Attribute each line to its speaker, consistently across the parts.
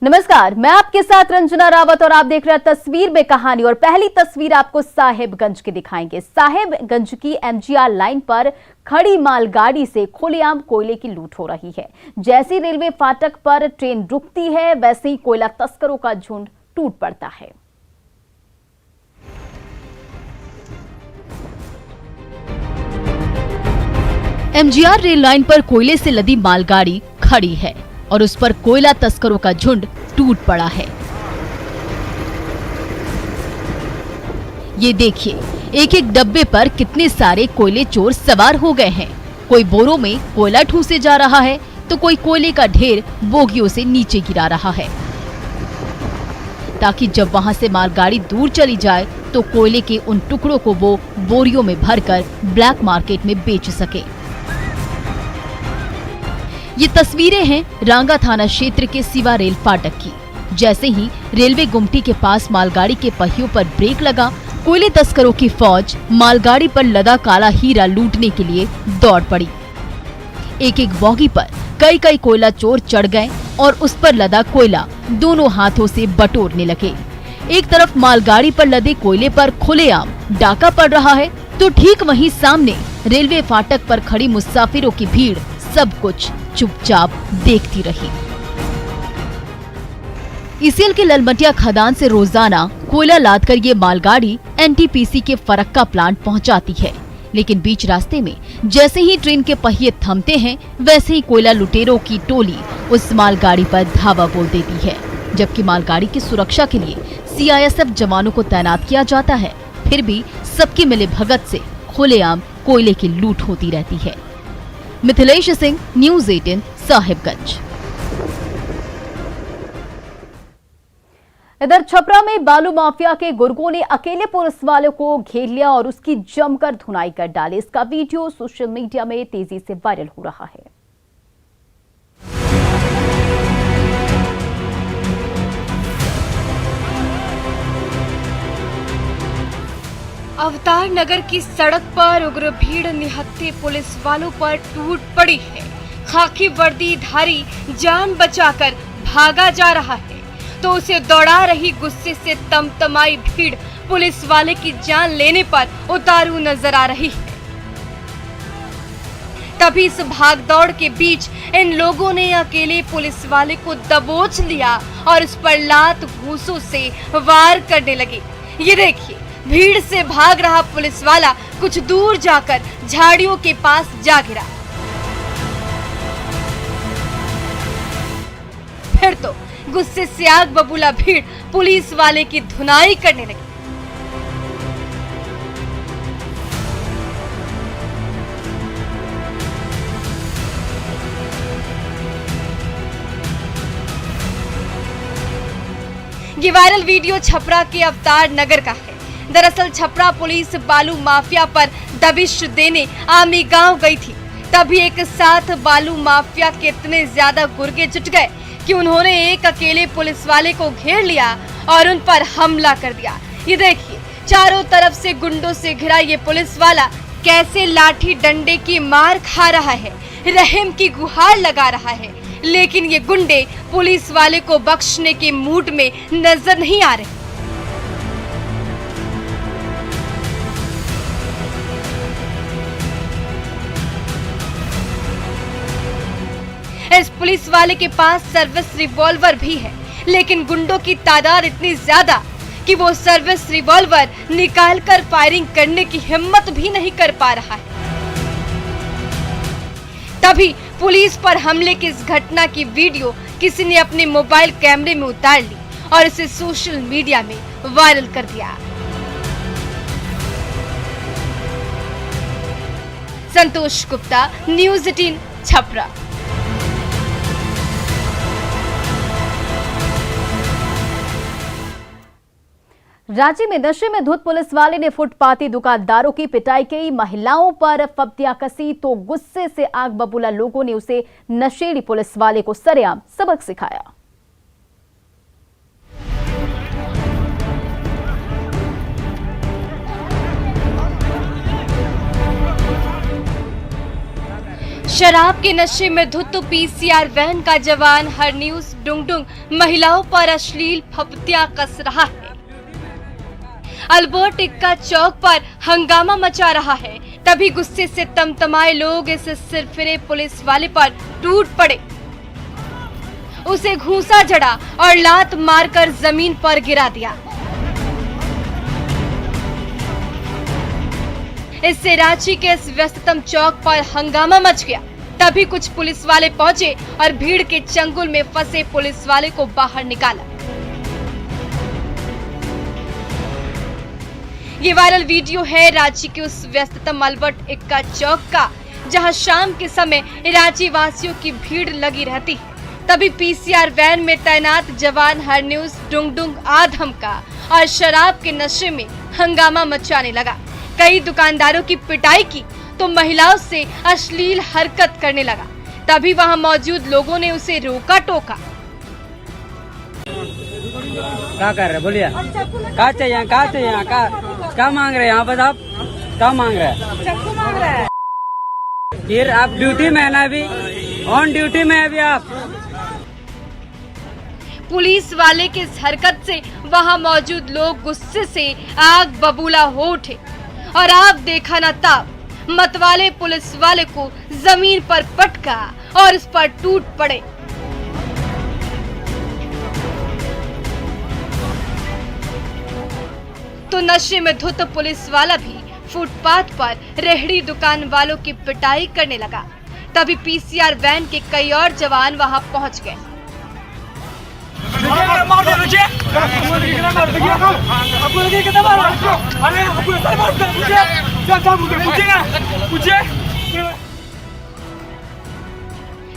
Speaker 1: नमस्कार, मैं आपके साथ रंजना रावत और आप देख रहे हैं तस्वीर में कहानी। और पहली तस्वीर आपको साहेबगंज की दिखाएंगे। साहेबगंज की एमजीआर लाइन पर खड़ी मालगाड़ी से खुलेआम कोयले की लूट हो रही है। जैसी रेलवे फाटक पर ट्रेन रुकती है, वैसे ही कोयला तस्करों का झुंड टूट पड़ता है। एमजीआर रेल लाइन पर कोयले से लदी मालगाड़ी खड़ी है और उस पर कोयला तस्करों का झुंड टूट पड़ा है। ये देखिए, एक एक डब्बे पर कितने सारे कोयले चोर सवार हो गए हैं। कोई बोरों में कोयला ठूसे जा रहा है तो कोई कोयले का ढेर बोगियों से नीचे गिरा रहा है, ताकि जब वहां से मालगाड़ी दूर चली जाए तो कोयले के उन टुकड़ों को वो बोरियों में भरकर ब्लैक मार्केट में बेच सके। ये तस्वीरें हैं रांगा थाना क्षेत्र के सिवा रेल फाटक की। जैसे ही रेलवे गुमटी के पास मालगाड़ी के पहियों पर ब्रेक लगा, कोयले तस्करों की फौज मालगाड़ी पर लदा काला हीरा लूटने के लिए दौड़ पड़ी। एक एक बोगी पर कई कई कोयला चोर चढ़ गए और उस पर लदा कोयला दोनों हाथों से बटोरने लगे। एक तरफ मालगाड़ी पर लदे कोयले पर खुलेआम डाका पड़ रहा है तो ठीक वहीं सामने रेलवे फाटक पर खड़ी मुसाफिरों की भीड़ सब कुछ चुपचाप देखती रही। ईसीएल के ललमटिया खदान से रोजाना कोयला लादकर ये मालगाड़ी एनटीपीसी के फरक्का प्लांट पहुंचाती है, लेकिन बीच रास्ते में जैसे ही ट्रेन के पहिए थमते हैं, वैसे ही कोयला लुटेरों की टोली उस मालगाड़ी पर धावा बोल देती है। जबकि मालगाड़ी की सुरक्षा के लिए सीआईएसएफ जवानों को तैनात किया जाता है, फिर भी सबकी मिलीभगत से खुलेआम कोयले की लूट होती रहती है। मिथिलेश सिंह, न्यूज़ 18, साहिबगंज। इधर छपरा में बालू माफिया के गुर्गों ने अकेले पुलिस वालों को घेर लिया और उसकी जमकर धुनाई कर डाली। इसका वीडियो सोशल मीडिया में तेजी से वायरल हो रहा है।
Speaker 2: अवतार नगर की सड़क पर उग्र भीड़ निहत्थे पुलिस वालों पर टूट पड़ी है। खाकी वर्दी धारी जान बचाकर भागा जा रहा है तो उसे दौड़ा रही गुस्से से तमतमाई भीड़ पुलिस वाले की जान लेने पर उतारू नजर आ रही है। तभी इस भागदौड़ के बीच इन लोगों ने अकेले पुलिस वाले को दबोच लिया और उस पर लात घूंसों से वार करने लगे। ये देखिए, भीड़ से भाग रहा पुलिस वाला कुछ दूर जाकर झाड़ियों के पास जा गिरा। फिर तो गुस्से से आग बबूला भीड़ पुलिस वाले की धुनाई करने लगी। ये वायरल वीडियो छपरा के अवतार नगर का है। दरअसल छपरा पुलिस बालू माफिया पर दबिश देने आमी गांव गई थी। तभी एक साथ बालू माफिया के इतने ज्यादा गुर्गे जुट गए कि उन्होंने एक अकेले पुलिस वाले को घेर लिया और उन पर हमला कर दिया। ये देखिए, चारों तरफ से गुंडों से घिरा ये पुलिस वाला कैसे लाठी डंडे की मार खा रहा है, रहम की गुहार लगा रहा है, लेकिन ये गुंडे पुलिस वाले को बख्शने के मूड में नजर नहीं आ रहे। इस पुलिस वाले के पास सर्विस रिवॉल्वर भी है, लेकिन गुंडों की तादाद इतनी ज्यादा कि वो सर्विस रिवॉल्वर निकालकर फायरिंग करने की हिम्मत भी नहीं कर पा रहा है। तभी पुलिस पर हमले की इस घटना की वीडियो किसी ने अपने मोबाइल कैमरे में उतार ली और इसे सोशल मीडिया में वायरल कर दिया। संतोष गुप्ता, न्यूज़ 18, छपरा।
Speaker 1: रांची में नशे में धुत पुलिस वाले ने फुटपाती दुकानदारों की पिटाई की, महिलाओं पर फब्तियां कसी तो गुस्से से आग बबूला लोगों ने उसे नशेड़ी पुलिस वाले को सरेआम सबक सिखाया।
Speaker 2: शराब के नशे में धुत पीसीआर वैन का जवान हर न्यूज डुंगडुंग महिलाओं पर अश्लील फप्तियां कस रहा है। अल्बर्ट एक्का चौक पर हंगामा मचा रहा है। तभी गुस्से से तमतमाए लोग इस सिरफिरे पुलिस वाले पर टूट पड़े, उसे घूंसा जड़ा और लात मारकर जमीन पर गिरा दिया। इससे रांची के इस व्यस्ततम चौक पर हंगामा मच गया। तभी कुछ पुलिस वाले पहुंचे और भीड़ के चंगुल में फंसे पुलिस वाले को बाहर निकाला। ये वायरल वीडियो है रांची के उस व्यस्ततम अल्बर्ट एक्का चौक का, जहां शाम के समय रांची वासियों की भीड़ लगी रहती है। तभी पीसीआर वैन में तैनात जवान हर न्यूज डुंगडुंग आधम का और शराब के नशे में हंगामा मचाने लगा। कई दुकानदारों की पिटाई की तो महिलाओं से अश्लील हरकत करने लगा। तभी वहां मौजूद लोगों ने उसे रोका टोका।
Speaker 3: क्या कर रहे बोलिए, क्या चाहिए, क्या मांग रहे हैं यहाँ पर, आप क्या मांग रहे हैं? फिर आप ड्यूटी में है ना, अभी ऑन ड्यूटी में अभी आप।
Speaker 2: पुलिस वाले की इस हरकत से वहां मौजूद लोग गुस्से से आग बबूला हो उठे और आप देखा न तब मतवाले पुलिस वाले को जमीन पर पटका और उस पर टूट पड़े। तो नशे में धुत पुलिस वाला भी फुटपाथ पर रेहड़ी दुकान वालों की पिटाई करने लगा। तभी पीसीआर वैन के कई और जवान वहां पहुंच गए।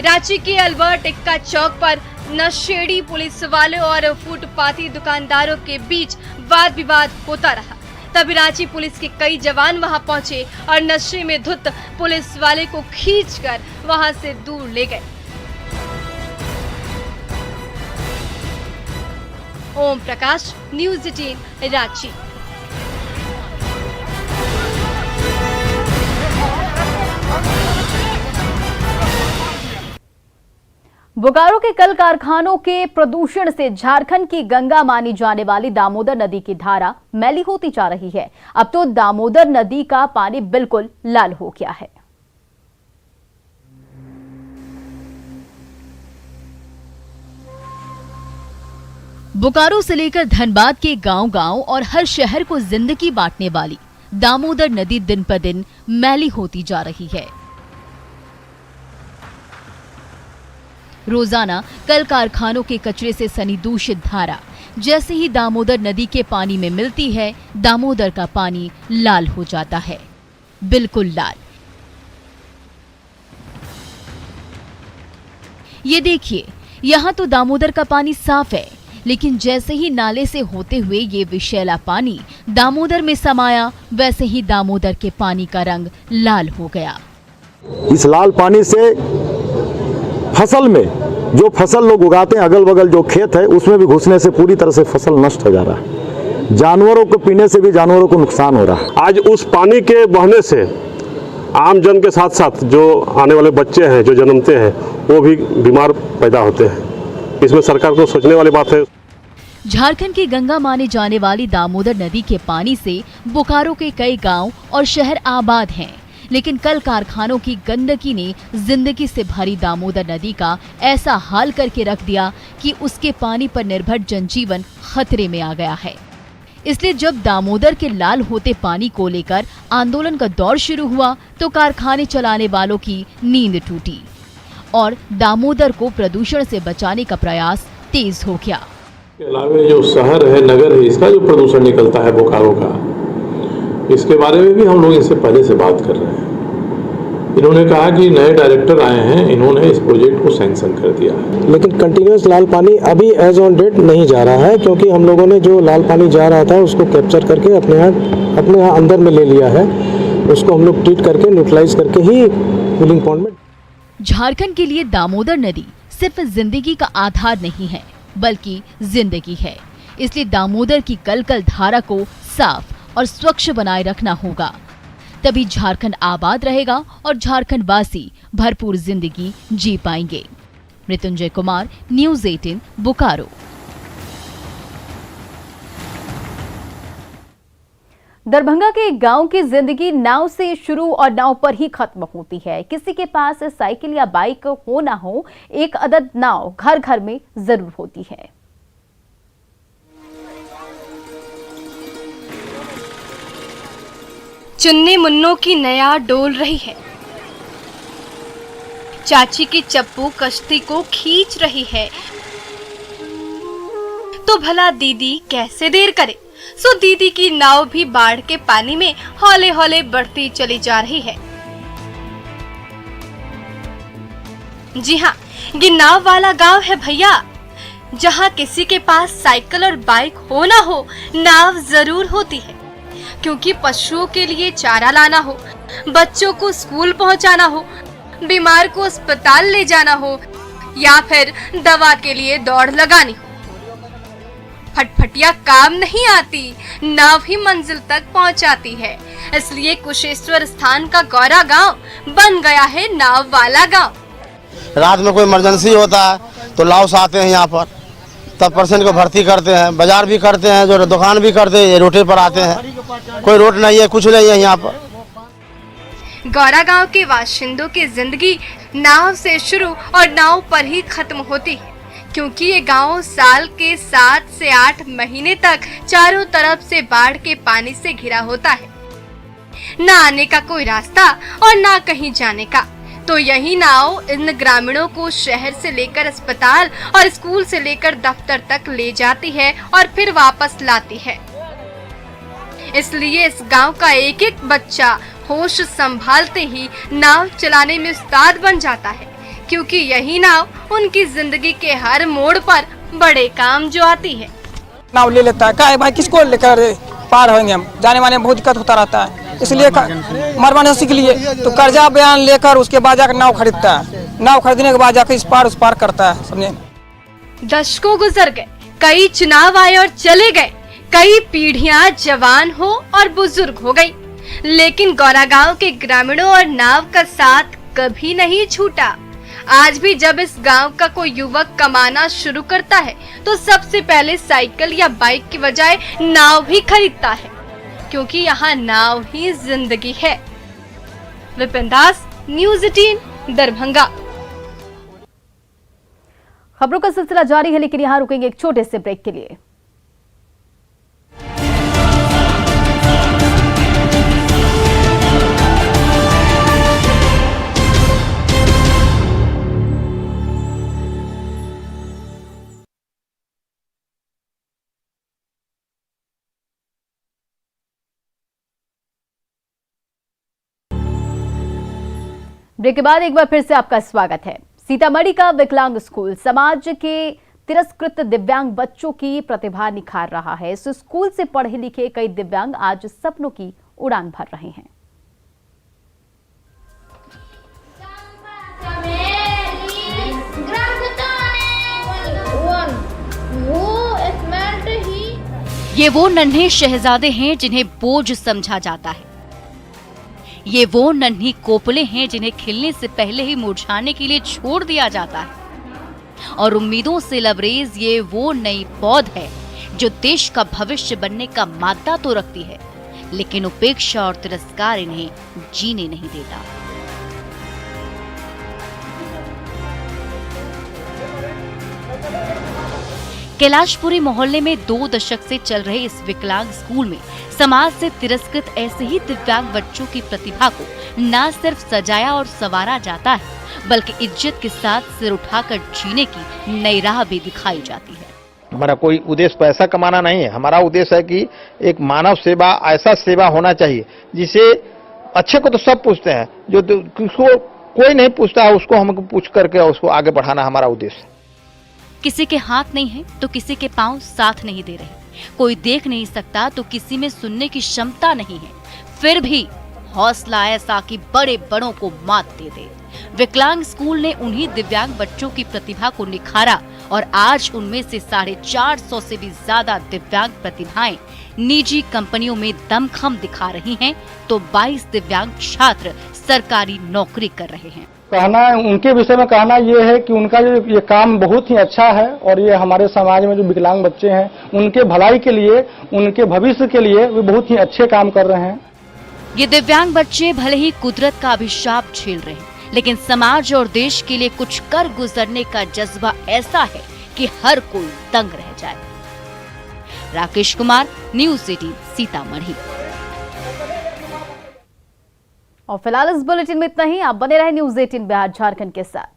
Speaker 2: रांची के अल्बर्ट एक्का चौक पर नशेड़ी पुलिस वाले और फुटपाथी दुकानदारों के बीच वाद विवाद होता रहा। तभी रांची पुलिस के कई जवान वहां पहुंचे और नशे में धुत पुलिस वाले को खींचकर वहां से दूर ले गए। ओम प्रकाश, न्यूज़ 18 रांची।
Speaker 1: बोकारो के कल कारखानों के प्रदूषण से झारखंड की गंगा मानी जाने वाली दामोदर नदी की धारा मैली होती जा रही है। अब तो दामोदर नदी का पानी बिल्कुल लाल हो गया है। बोकारो से लेकर धनबाद के गांव-गांव और हर शहर को जिंदगी बांटने वाली दामोदर नदी दिन पर दिन मैली होती जा रही है। रोजाना कल कारखानों के कचरे से सनी दूषित धारा जैसे ही दामोदर नदी के पानी में मिलती है, दामोदर का पानी लाल हो जाता है, बिल्कुल लाल। ये देखिए, यहाँ तो दामोदर का पानी साफ है, लेकिन जैसे ही नाले से होते हुए ये विषैला पानी दामोदर में समाया, वैसे ही दामोदर के पानी का रंग लाल हो गया।
Speaker 4: इस लाल पानी से फसल में जो फसल लोग उगाते हैं, अगल बगल जो खेत है, उसमें भी घुसने से पूरी तरह से फसल नष्ट हो जा रहा है। जानवरों को पीने से भी जानवरों को नुकसान हो रहा है।
Speaker 5: आज उस पानी के बहने से आम जन के साथ साथ जो आने वाले बच्चे हैं, जो जन्मते हैं, वो भी बीमार पैदा होते हैं। इसमें सरकार को सोचने वाली बात है।
Speaker 1: झारखंड की गंगा माने जाने वाली दामोदर नदी के पानी से बोकारो के कई गांव और शहर आबाद हैं, लेकिन कल कारखानों की गंदगी ने जिंदगी से भरी दामोदर नदी का ऐसा हाल करके रख दिया कि उसके पानी पर निर्भर जनजीवन खतरे में आ गया है। इसलिए जब दामोदर के लाल होते पानी को लेकर आंदोलन का दौर शुरू हुआ, तो कारखाने चलाने वालों की नींद टूटी और दामोदर को प्रदूषण से बचाने का प्रयास तेज हो गया।
Speaker 6: इसके अलावा जो शहर है, नगर है, इसका जो प्रदूषण निकलता है बोकारो का, इसके बारे में भी हम लोग इनसे पहले से बात कर रहे हैं। इन्होंने कहा कि नए डायरेक्टर आए हैं, इन्होंने इस प्रोजेक्ट को सैंक्शन कर दिया है,
Speaker 7: लेकिन कंटिन्यूस लाल पानी अभी एज ऑन डेट नहीं जा रहा है, क्योंकि हम लोगों ने जो लाल पानी जा रहा था उसको कैप्चर करके अपने यहाँ अंदर में ले लिया है। उसको हम लोग ट्रीट करके न्यूट्रलाइज करके ही कूलिंग पॉन्ड में।
Speaker 1: झारखंड के लिए दामोदर नदी सिर्फ जिंदगी का आधार नहीं है, बल्कि जिंदगी है। इसलिए दामोदर की कल कल धारा को साफ और स्वच्छ बनाए रखना होगा, तभी झारखंड आबाद रहेगा और झारखंड वासी भरपूर जिंदगी जी पाएंगे। मृत्युंजय कुमार, न्यूज़ 18, बोकारो।
Speaker 8: दरभंगा के एक गांव की जिंदगी नाव से शुरू और नाव पर ही खत्म होती है। किसी के पास साइकिल या बाइक हो ना हो, एक अदद नाव घर घर में जरूर होती है।
Speaker 2: चुन्नी मुन्नों की नया डोल रही है, चाची की चप्पू कश्ती को खींच रही है, तो भला दीदी कैसे देर करे। सो दीदी की नाव भी बाढ़ के पानी में हौले हौले बढ़ती चली जा रही है। जी हाँ, ये नाव वाला गांव है भैया, जहाँ किसी के पास साइकिल और बाइक हो ना हो, नाव जरूर होती है। क्योंकि पशुओं के लिए चारा लाना हो, बच्चों को स्कूल पहुंचाना हो, बीमार को अस्पताल ले जाना हो या फिर दवा के लिए दौड़ लगानी हो, फटफटिया काम नहीं आती, नाव ही मंजिल तक पहुंचाती है। इसलिए कुशेश्वर स्थान का गौरा गांव बन गया है नाव वाला गांव।
Speaker 9: रात में कोई इमरजेंसी होता है तो लाओस आते हैं यहाँ पर, तब पेशेंट को भर्ती करते हैं, बाजार भी करते हैं, जो दुकान भी करते हैं, ये रोटे पर आते हैं। कोई रोड नहीं है, कुछ नहीं है यहाँ पर।
Speaker 2: गौरा गांव के बाशिंदों की जिंदगी नाव से शुरू और नाव पर ही खत्म होती है, क्योंकि ये गांव साल के 7 से 8 महीने तक चारों तरफ से बाढ़ के पानी से घिरा होता है। न आने का कोई रास्ता और न कहीं जाने का। तो यही नाव इन ग्रामीणों को शहर से लेकर अस्पताल और स्कूल से लेकर दफ्तर तक ले जाती है और फिर वापस लाती है। इसलिए इस गांव का एक एक बच्चा होश संभालते ही नाव चलाने में उस्ताद बन जाता है, क्योंकि यही नाव उनकी जिंदगी के हर मोड़ पर बड़े काम जो आती है।
Speaker 10: नाव ले लेता है, क्या है भाई, किसको लेकर पार होंगे हम, जाने वाने में बहुत दिक्कत होता रहता है। इसलिए इमरजेंसी के लिए तो कर्जा बयान लेकर उसके बाद जाकर नाव खरीदता है, नाव खरीदने के बाद जाकर इस पार उस पार करता है। समझे,
Speaker 2: दशकों गुजर गए, कई चुनाव आए और चले गए, कई पीढ़ियां जवान हो और बुजुर्ग हो गई, लेकिन गौरा गांव के ग्रामीणों और नाव का साथ कभी नहीं छूटा। आज भी जब इस गांव का कोई युवक कमाना शुरू करता है तो सबसे पहले साइकिल या बाइक की बजाय नाव ही खरीदता है, क्योंकि यहाँ नाव ही जिंदगी है। विपिन दास, न्यूज़ 18, दरभंगा।
Speaker 8: खबरों का सिलसिला जारी है, लेकिन यहाँ रुकेंगे एक छोटे से ब्रेक के लिए। ब्रेक के बाद एक बार फिर से आपका स्वागत है। सीतामढ़ी का विकलांग स्कूल समाज के तिरस्कृत दिव्यांग बच्चों की प्रतिभा निखार रहा है। इस स्कूल से पढ़े लिखे कई दिव्यांग आज सपनों की उड़ान भर रहे हैं।
Speaker 1: ये वो नन्हे शहजादे हैं जिन्हें बोझ समझा जाता है। ये वो नन्ही कोपले हैं जिन्हें खिलने से पहले ही मुरझाने के लिए छोड़ दिया जाता है। और उम्मीदों से लबरेज ये वो नई पौध है जो देश का भविष्य बनने का मादा तो रखती है, लेकिन उपेक्षा और तिरस्कार इन्हें जीने नहीं देता। कैलाशपुरी मोहल्ले में 2 दशक से चल रहे इस विकलांग स्कूल में समाज से तिरस्कृत ऐसे ही दिव्यांग बच्चों की प्रतिभा को न सिर्फ सजाया और संवारा जाता है, बल्कि इज्जत के साथ सिर उठाकर जीने की नई राह भी दिखाई जाती है।
Speaker 11: हमारा कोई उद्देश्य पैसा कमाना नहीं है। हमारा उद्देश्य है कि एक मानव सेवा, ऐसा सेवा होना चाहिए जिसे अच्छे को तो सब पूछते हैं, जो किसको कोई नहीं पूछता है उसको हमको पूछ करके उसको आगे बढ़ाना हमारा उद्देश्य।
Speaker 1: किसी के हाथ नहीं है तो किसी के पांव साथ नहीं दे रहे, कोई देख नहीं सकता तो किसी में सुनने की क्षमता नहीं है, फिर भी हौसला ऐसा कि बड़े बड़ों को मात दे दे। विकलांग स्कूल ने उन्हीं दिव्यांग बच्चों की प्रतिभा को निखारा और आज उनमें से 450 से भी ज्यादा दिव्यांग प्रतिभाएं निजी कंपनियों में दमखम दिखा रही हैं, तो 22 दिव्यांग छात्र सरकारी नौकरी कर रहे हैं।
Speaker 12: कहना उनके विषय में कहना ये है कि उनका जो ये काम बहुत ही अच्छा है और ये हमारे समाज में जो विकलांग बच्चे हैं उनके भलाई के लिए, उनके भविष्य के लिए वे बहुत ही अच्छे काम कर रहे हैं।
Speaker 1: ये दिव्यांग बच्चे भले ही कुदरत का अभिशाप झेल रहे हैं, लेकिन समाज और देश के लिए कुछ कर गुजरने का जज्बा ऐसा है कि हर कोई दंग रह जाए। राकेश कुमार, न्यूज़ 18 सीतामढ़ी।
Speaker 8: और फिलहाल इस बुलेटिन में इतना ही। आप बने रहे न्यूज़ 18 बिहार झारखंड के साथ।